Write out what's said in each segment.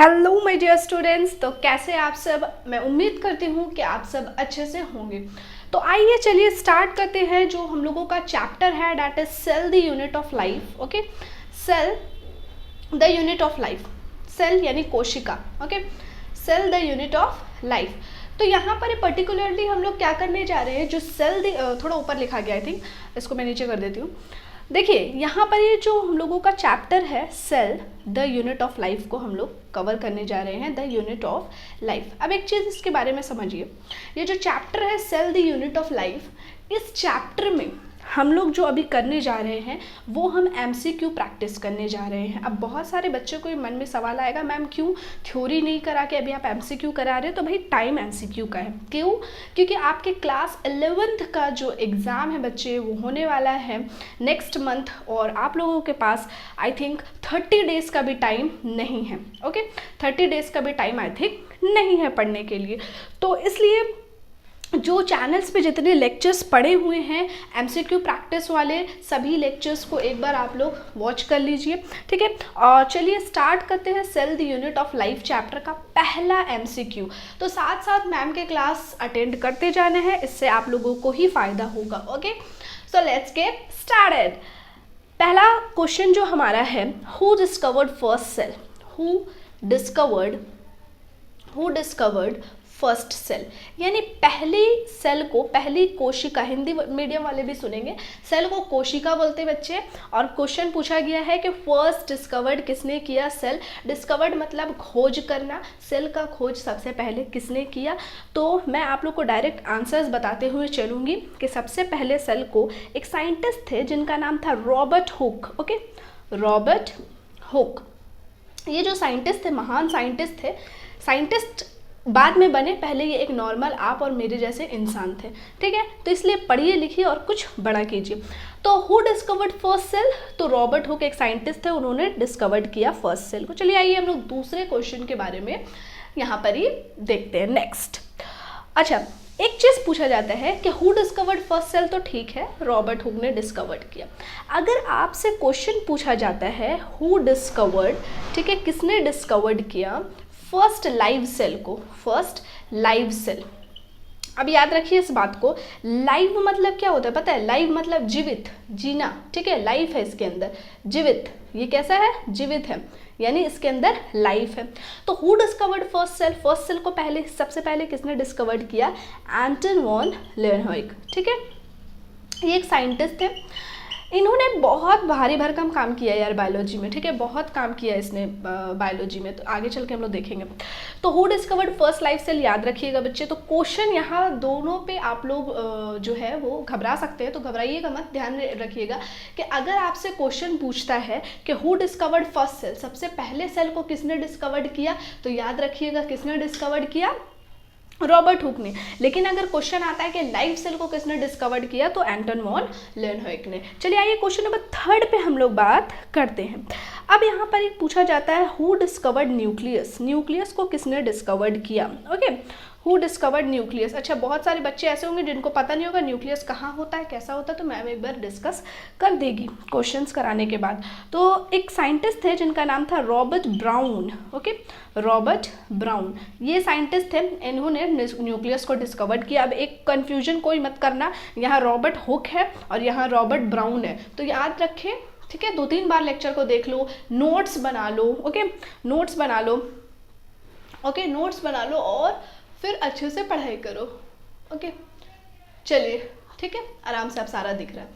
Hello my dear students. तो कैसे आप सब? मैं उम्मीद करती हूँ कि आप सब अच्छे से होंगे। तो आइए चलिए स्टार्ट करते हैं जो हम लोगों का चैप्टर है, that is cell the unit of life. Okay, cell the unit of life, cell यानी कोशिका। Okay, cell the unit of life. तो यहाँ पर पर्टिकुलरली हम लोग क्या करने जा रहे हैं, जो सेल थोड़ा ऊपर लिखा गया, आई थिंक इसको मैं नीचे कर देती हूँ। देखिए यहाँ पर ये जो हम लोगों का चैप्टर है cell the unit of life को हम लोग कवर करने जा रहे हैं, द यूनिट ऑफ लाइफ। अब एक चीज़ इसके बारे में समझिए, ये जो चैप्टर है cell the unit of life, इस चैप्टर में हम लोग जो अभी करने जा रहे हैं वो हम एमसीक्यू प्रैक्टिस करने जा रहे हैं। अब बहुत सारे बच्चों को मन में सवाल आएगा, मैम क्यों थ्योरी नहीं करा के अभी आप एमसीक्यू करा रहे हो? तो भाई टाइम एमसीक्यू का है। क्यों? क्योंकि आपके क्लास 11th का जो एग्ज़ाम है बच्चे, वो होने वाला है नेक्स्ट मंथ, और आप लोगों के पास आई थिंक 30 डेज़ का भी टाइम नहीं है। ओके, 30 डेज़ का भी टाइम आई थिंक नहीं है पढ़ने के लिए। तो इसलिए जो चैनल्स पे जितने लेक्चर्स पड़े हुए हैं एमसीक्यू प्रैक्टिस वाले, सभी लेक्चर्स को एक बार आप लोग वॉच कर लीजिए, ठीक है। और चलिए स्टार्ट करते हैं cell the unit of life chapter का पहला एमसीक्यू। तो साथ साथ मैम के क्लास अटेंड करते जाना है, इससे आप लोगों को ही फायदा होगा। Okay, so let's get started. पहला क्वेश्चन जो हमारा है, who discovered first cell? Who discovered first cell, यानी पहली सेल को, पहली कोशिका, हिंदी मीडियम वाले भी सुनेंगे, सेल को कोशिका बोलते बच्चे। और क्वेश्चन पूछा गया है कि फर्स्ट डिस्कवर्ड किसने किया? सेल डिस्कवर्ड मतलब खोज करना, सेल का खोज सबसे पहले किसने किया? तो मैं आप लोग को डायरेक्ट आंसर्स बताते हुए चलूँगी कि सबसे पहले सेल को एक साइंटिस्ट थे जिनका नाम था Robert Hooke. Okay, Robert Hooke, ये जो साइंटिस्ट थे, महान साइंटिस्ट थे। साइंटिस्ट बाद में बने, पहले ये एक नॉर्मल आप और मेरे जैसे इंसान थे, ठीक है। तो इसलिए पढ़िए लिखिए और कुछ बड़ा कीजिए। तो हु डिस्कवर्ड फर्स्ट सेल? तो रॉबर्ट हुक एक साइंटिस्ट थे, उन्होंने डिस्कवर्ड किया फर्स्ट सेल को। चलिए आइए हम लोग दूसरे क्वेश्चन के बारे में यहाँ पर ही देखते हैं। नेक्स्ट, अच्छा एक चीज़ पूछा जाता है कि हु डिस्कवर्ड फर्स्ट सेल, तो ठीक है रॉबर्ट हुक ने डिस्कवर्ड किया। अगर आपसे क्वेश्चन पूछा जाता है हु डिस्कवर्ड, ठीक है, किसने डिस्कवर्ड किया फर्स्ट लाइव सेल को? फर्स्ट लाइव सेल, अब याद रखिए इस बात को, लाइव मतलब क्या होता है पता है? लाइव मतलब जीवित, जीना, ठीक है। लाइफ है इसके अंदर, जीवित, ये कैसा है? जीवित है, यानी इसके अंदर लाइफ है। तो who discovered first cell? First cell को पहले, सबसे पहले किसने डिस्कवर्ड किया? एंटन वॉन लेeuwenhoek, ठीक है। ये एक साइंटिस्ट थे, इन्होंने बहुत भारी भरकम काम किया यार बायोलॉजी में, ठीक है, बहुत काम किया इसने बायोलॉजी में, तो आगे चल के हम लोग देखेंगे। तो who discovered first life cell याद रखिएगा बच्चे। तो क्वेश्चन यहाँ दोनों पे आप लोग जो है वो घबरा सकते हैं, तो घबराइएगा मत, ध्यान रखिएगा कि अगर आपसे क्वेश्चन पूछता है कि हु डिस्कवर्ड फर्स्ट सेल, सबसे पहले सेल को किसने डिस्कवर्ड किया, तो याद रखिएगा किसने डिस्कवर्ड किया? रॉबर्ट हुक ने। लेकिन अगर क्वेश्चन आता है कि लाइव सेल को किसने डिस्कवर्ड किया, तो एंटन वॉन लेeuwenhoek ने। चलिए आइए क्वेश्चन नंबर 3 पे हम लोग बात करते हैं। अब यहाँ पर एक पूछा जाता है हु डिस्कवर्ड न्यूक्लियस? न्यूक्लियस को किसने डिस्कवर्ड किया? Okay, who discovered nucleus. अच्छा बहुत सारे बच्चे ऐसे होंगे जिनको पता नहीं होगा न्यूक्लियस कहाँ होता है, कैसा होता है, तो मैम एक बार डिस्कस कर देगी क्वेश्चंस कराने के बाद। तो एक साइंटिस्ट थे जिनका नाम था Robert brown. Okay, Robert brown, ये साइंटिस्ट थे, इन्होंने न्यूक्लियस को डिस्कवर्ड किया। अब एक कन्फ्यूजन कोई मत करना, यहाँ रॉबर्ट हुक है और यहाँ रॉबर्ट ब्राउन है, तो याद रखें, ठीक है। 2-3 बार लेक्चर को देख लो, नोट्स बना लो, ओके, नोट्स बना लो, ओके, नोट्स बना लो और फिर अच्छे से पढ़ाई करो। ओके, चलिए ठीक है, आराम से आप सारा दिख रहा है।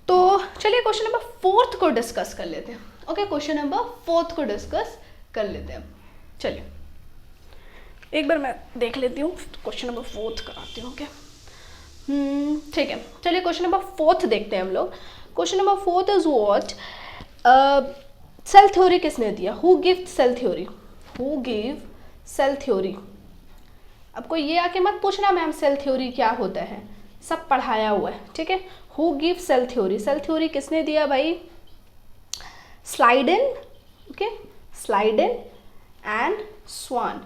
तो चलिए क्वेश्चन नंबर 4 को डिस्कस कर लेते हैं। ओके, क्वेश्चन नंबर 4 को डिस्कस कर लेते हैं। चलिए एक बार मैं देख लेती हूँ, क्वेश्चन नंबर 4 कराती हूँ। ओके, ठीक है, चलिए क्वेश्चन नंबर 4 देखते हैं हम लोग। Question number 4 is what cell theory किसने दिया? Who give cell theory? Who give cell theory? अब कोई ये आके मत पूछना मैम सेल थ्योरी क्या होता है, सब पढ़ाया हुआ है, ठीक है। Who give cell theory? Cell theory किसने दिया भाई? Schleiden, okay, Schleiden and Schwann,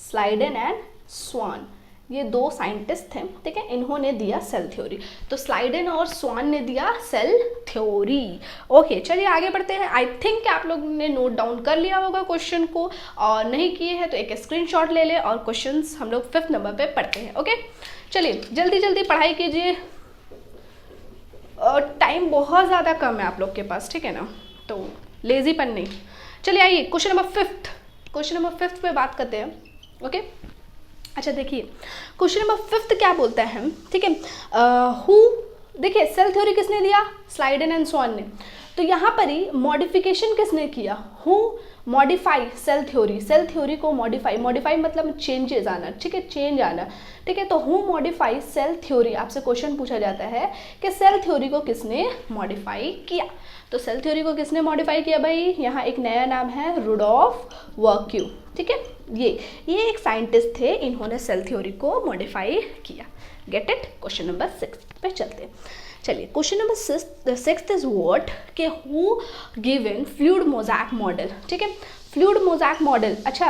Schleiden and Schwann, ये दो साइंटिस्ट थे, ठीक है, इन्होंने दिया सेल थ्योरी। तो स्लाइडेन और स्वान ने दिया सेल थ्योरी। ओके, चलिए आगे बढ़ते हैं। आई थिंक आप लोगों ने नोट डाउन कर लिया होगा क्वेश्चन को, और नहीं किए हैं तो एक स्क्रीनशॉट ले ले और क्वेश्चंस हम लोग 5th नंबर पे पढ़ते हैं। ओके, चलिए जल्दी जल्दी पढ़ाई कीजिए, टाइम बहुत ज़्यादा कम है आप लोग के पास, ठीक है ना, तो लेजीपन नहीं। चलिए आइए क्वेश्चन नंबर 5 पे बात करते हैं। ओके, अच्छा देखिए क्वेश्चन नंबर 5 क्या बोलता है, ठीक है, हु, देखिए सेल थ्योरी किसने दिया, स्लाइडेन एंड स्वान ने। तो यहाँ पर ही मॉडिफिकेशन किसने किया, हु मॉडिफाई सेल थ्योरी को मॉडिफाई मतलब चेंजेस आना, ठीक है, चेंज आना, ठीक है। तो हु मॉडिफाई सेल थ्योरी, आपसे क्वेश्चन पूछा जाता है कि सेल थ्योरी को किसने मॉडिफाई किया। तो सेल थ्योरी को किसने मॉडिफाई किया भाई, यहाँ एक नया नाम है रुडोल्फ वर्क्यू, ठीक है, ये एक साइंटिस्ट थे, इन्होंने सेल थ्योरी को मॉडिफाई किया। Get it. क्वेश्चन नंबर 6 पे चलते हैं। चलिए क्वेश्चन नंबर 6 इज व्हाट, के who given fluid mosaic model, ठीक है, फ्लूइड मोज़ैक मॉडल। अच्छा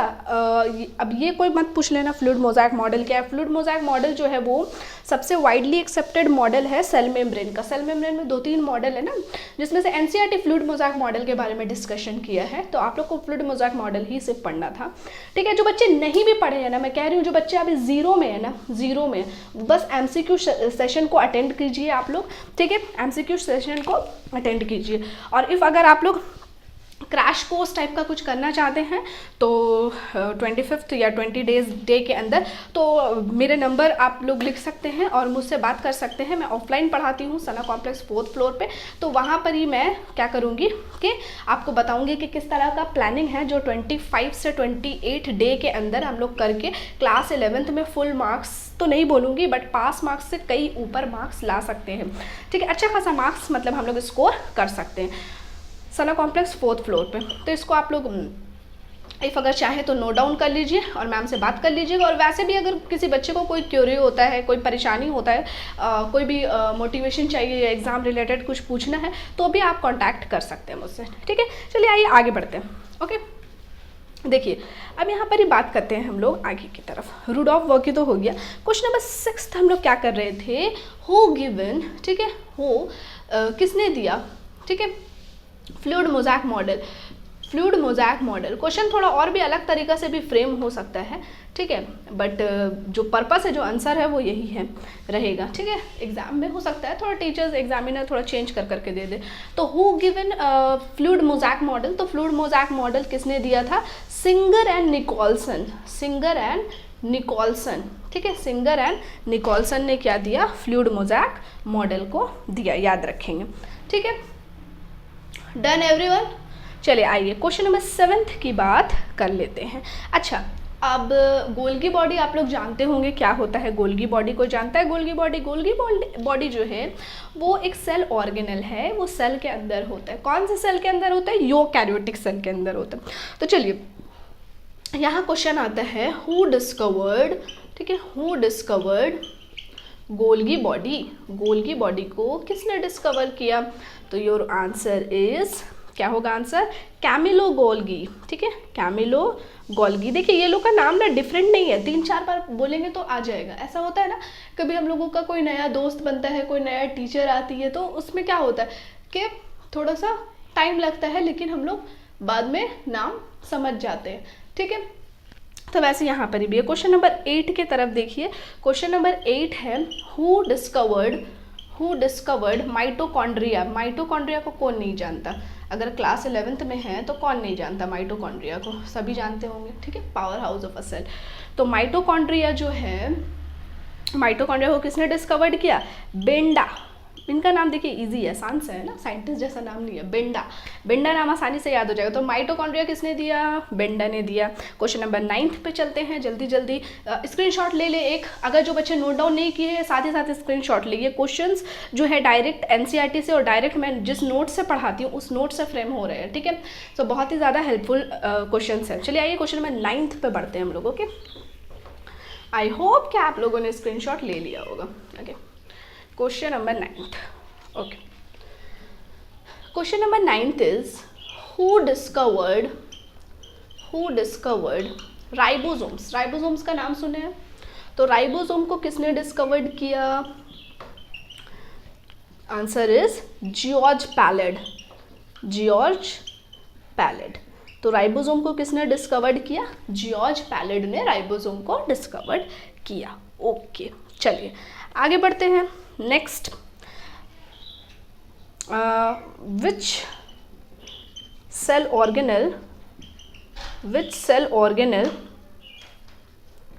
अब ये कोई मत पूछ लेना फ्लूइड मोज़ैक मॉडल क्या है। फ्लूइड मोज़ैक मॉडल जो है वो सबसे वाइडली एक्सेप्टेड मॉडल है सेल मेम्ब्रेन का। सेल मेम्ब्रेन में 2-3 मॉडल है ना, जिसमें से एनसीईआरटी फ्लूइड मोज़ैक मॉडल के बारे में डिस्कशन किया है, तो आप लोग को फ्लूइड मोज़ैक मॉडल ही सिर्फ पढ़ना था, ठीक है। जो बच्चे नहीं भी पढ़े हैं ना, मैं कह रही हूँ जो बच्चे अभी जीरो में है ना, जीरो में, बस एमसीक्यू सेशन को अटेंड कीजिए आप लोग, ठीक है, एमसीक्यू सेशन को अटेंड कीजिए। और इफ़ अगर आप लोग क्रैश कोर्स टाइप का कुछ करना चाहते हैं तो 25 या 20 डे के अंदर, तो मेरे नंबर आप लोग लिख सकते हैं और मुझसे बात कर सकते हैं। मैं ऑफलाइन पढ़ाती हूँ सना कॉम्प्लेक्स 4th फ्लोर पे, तो वहाँ पर ही मैं क्या करूँगी कि आपको बताऊँगी कि किस तरह का प्लानिंग है जो 25 से 28 डे के अंदर हम लोग करके क्लास 11th में फुल मार्क्स तो नहीं बोलूँगी, बट पास मार्क्स से कई ऊपर मार्क्स ला सकते हैं, ठीक है, अच्छा खासा मार्क्स मतलब हम लोग स्कोर कर सकते हैं सना कॉम्प्लेक्स 4th फ्लोर पे। तो इसको आप लोग इफ़ अगर चाहें तो नोट डाउन कर लीजिए और मैम से बात कर लीजिएगा। और वैसे भी अगर किसी बच्चे को कोई क्यूरी होता है, कोई परेशानी होता है, कोई भी मोटिवेशन चाहिए या एग्ज़ाम रिलेटेड कुछ पूछना है, तो भी आप कांटेक्ट कर सकते हैं मुझसे, ठीक है। चलिए आइए आगे बढ़ते हैं। ओके, देखिए अब यहाँ पर ही बात करते हैं हम लोग आगे की तरफ। रुडोल्फ वर्क्यू तो हो गया। क्वेश्चन नंबर 6 हम लोग क्या कर रहे थे, हु गिवन, ठीक है, हु किसने दिया, ठीक है, फ्लूइड मोज़ैक मॉडल। क्वेश्चन थोड़ा और भी अलग तरीक़ा से भी फ्रेम हो सकता है, ठीक है, बट जो पर्पस है, जो आंसर है वो यही है रहेगा, ठीक है। एग्जाम में हो सकता है थोड़ा टीचर्स एग्जामिनर थोड़ा चेंज कर करके दे दे। तो who given fluid mosaic model, तो फ्लूइड मोज़ैक मॉडल किसने दिया था, सिंगर एंड निकोल्सन, ठीक है, सिंगर एंड निकोल्सन ने क्या दिया, फ्लूइड मोज़ैक मॉडल को दिया, याद रखेंगे, ठीक है। Done everyone. चलिए आइए क्वेश्चन नंबर 7 की बात कर लेते हैं। अच्छा अब गोल्गी बॉडी आप लोग जानते होंगे क्या होता है, गोल्गी बॉडी को जानता है। गोल्गी बॉडी जो है वो एक सेल ऑर्गेनल है, वो सेल के अंदर होता है। कौन से सेल के अंदर होता है, यूकैरियोटिक सेल के अंदर होता है। तो चलिए यहाँ क्वेश्चन आता है, हु डिस्कवर्ड, ठीक है, हु डिस्कवर्ड गोल्गी बॉडी को किसने डिस्कवर किया। तो योर आंसर इज, क्या होगा आंसर, कैमिलो गोल्गी, ठीक है, कैमिलो गोल्गी। देखिए ये लोग का नाम ना डिफरेंट नहीं है, 3-4 बार बोलेंगे तो आ जाएगा। ऐसा होता है ना, कभी हम लोगों का कोई नया दोस्त बनता है, कोई नया टीचर आती है, तो उसमें क्या होता है कि थोड़ा सा टाइम लगता है, लेकिन हम लोग बाद में नाम समझ जाते हैं, ठीक है। तो वैसे यहाँ पर भी है। क्वेश्चन नंबर 8 के तरफ देखिए। क्वेश्चन नंबर 8 है, हु डिस्कवर्ड माइटोकॉन्ड्रिया को कौन नहीं जानता। अगर क्लास 11th में है तो कौन नहीं जानता माइटोकॉन्ड्रिया को, सभी जानते होंगे, ठीक है, power house of a cell. तो माइटोकॉन्ड्रिया जो है, माइटोकॉन्ड्रिया को किसने डिस्कवर्ड किया, बेंडा। इनका नाम देखिए इजी है, आसान सा है ना, साइंटिस्ट जैसा नाम नहीं है, बेंडा नाम आसानी से याद हो जाएगा। तो माइटोकॉन्ड्रिया किसने दिया, बेंडा ने दिया। क्वेश्चन नंबर 9 पे चलते हैं, जल्दी स्क्रीनशॉट ले एक, अगर जो बच्चे नोट डाउन नहीं किए हैं साथ ही साथ स्क्रीनशॉट लिए। क्वेश्चंस जो है डायरेक्ट एनसीईआरटी से और डायरेक्ट मैं जिस नोट से पढ़ाती हूँ उस नोट से फ्रेम हो रहे हैं, ठीक है। तो बहुत ही ज़्यादा हेल्पफुल क्वेश्चन है। चलिए आइए क्वेश्चन नंबर 9 पे बढ़ते हैं हम लोग। ओके, आई होप कि आप लोगों ने स्क्रीनशॉट ले लिया होगा। Okay, question number 9, okay, question number 9 is, who discovered ribosomes का नाम सुने हैं। तो राइबोसोम को किसने डिस्कवर्ड किया? Answer is George Palade. George Palade. तो राइबोसोम को किसने डिस्कवर्ड किया? जॉर्ज पैलेड ने राइबोसोम को डिस्कवर्ड किया। ओके, चलिए आगे बढ़ते हैं। Next, which cell organelle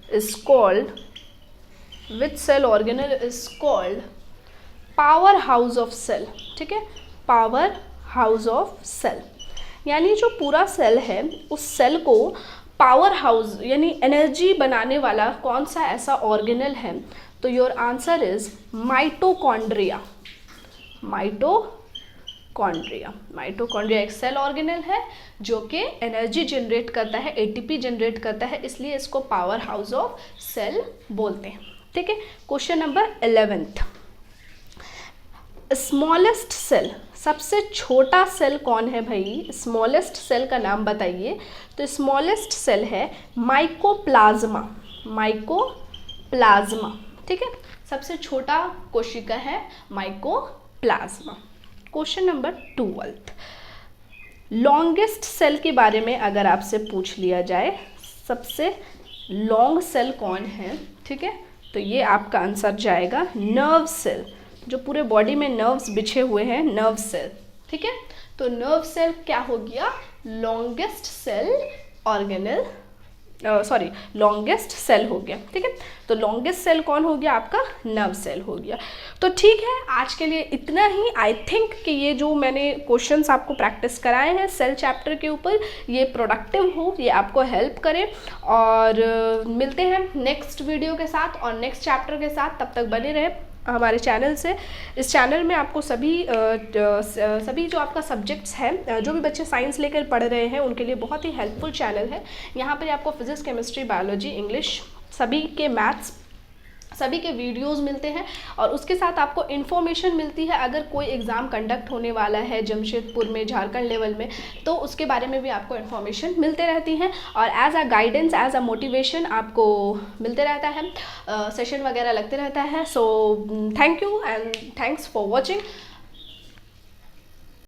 is called power house of cell. ठीक है, पावर हाउस ऑफ सेल यानी जो पूरा सेल है उस सेल को पावर हाउस यानी एनर्जी बनाने वाला कौन सा ऐसा ऑर्गेनल है? तो your answer is mitochondria. Mitochondria एक सेल ऑर्गेनल है जो कि एनर्जी जनरेट करता है, एटीपी जनरेट करता है, इसलिए इसको पावर हाउस ऑफ सेल बोलते हैं। ठीक है, question number 11th, smallest cell, सबसे छोटा सेल कौन है भाई? स्मॉलेस्ट सेल का नाम बताइए। तो स्मॉलेस्ट सेल है माइकोप्लाज्मा। ठीक है, सबसे छोटा कोशिका है mycoplasma. Question number 12th, longest cell के बारे में अगर आपसे पूछ लिया जाए, सबसे लॉन्ग सेल कौन है? ठीक है, तो ये आपका आंसर जाएगा नर्व सेल। जो पूरे बॉडी में नर्व्स बिछे हुए हैं, नर्व सेल। ठीक है, तो नर्व सेल क्या हो गया? Longest cell organelle, longest cell हो गया। ठीक है, तो लॉन्गेस्ट सेल कौन हो गया? आपका नर्व सेल हो गया। तो ठीक है, आज के लिए इतना ही। आई थिंक कि ये जो मैंने क्वेश्चंस आपको प्रैक्टिस कराए हैं सेल चैप्टर के ऊपर, ये प्रोडक्टिव हो, ये आपको हेल्प करे। और मिलते हैं नेक्स्ट वीडियो के साथ और नेक्स्ट चैप्टर के साथ। तब तक बने रहे हमारे चैनल से। इस चैनल में आपको सभी जो आपका सब्जेक्ट्स हैं, जो भी बच्चे साइंस लेकर पढ़ रहे हैं उनके लिए बहुत ही हेल्पफुल चैनल है। यहाँ पर आपको फिजिक्स, केमिस्ट्री, बायोलॉजी, इंग्लिश, सभी के मैथ्स, सभी के वीडियोस मिलते हैं और उसके साथ आपको इन्फॉर्मेशन मिलती है। अगर कोई एग्ज़ाम कंडक्ट होने वाला है जमशेदपुर में, झारखंड लेवल में, तो उसके बारे में भी आपको इन्फॉर्मेशन मिलते रहती हैं और as a guidance, as a motivation आपको मिलते रहता है, सेशन वगैरह लगते रहता है। So thank you and thanks for watching.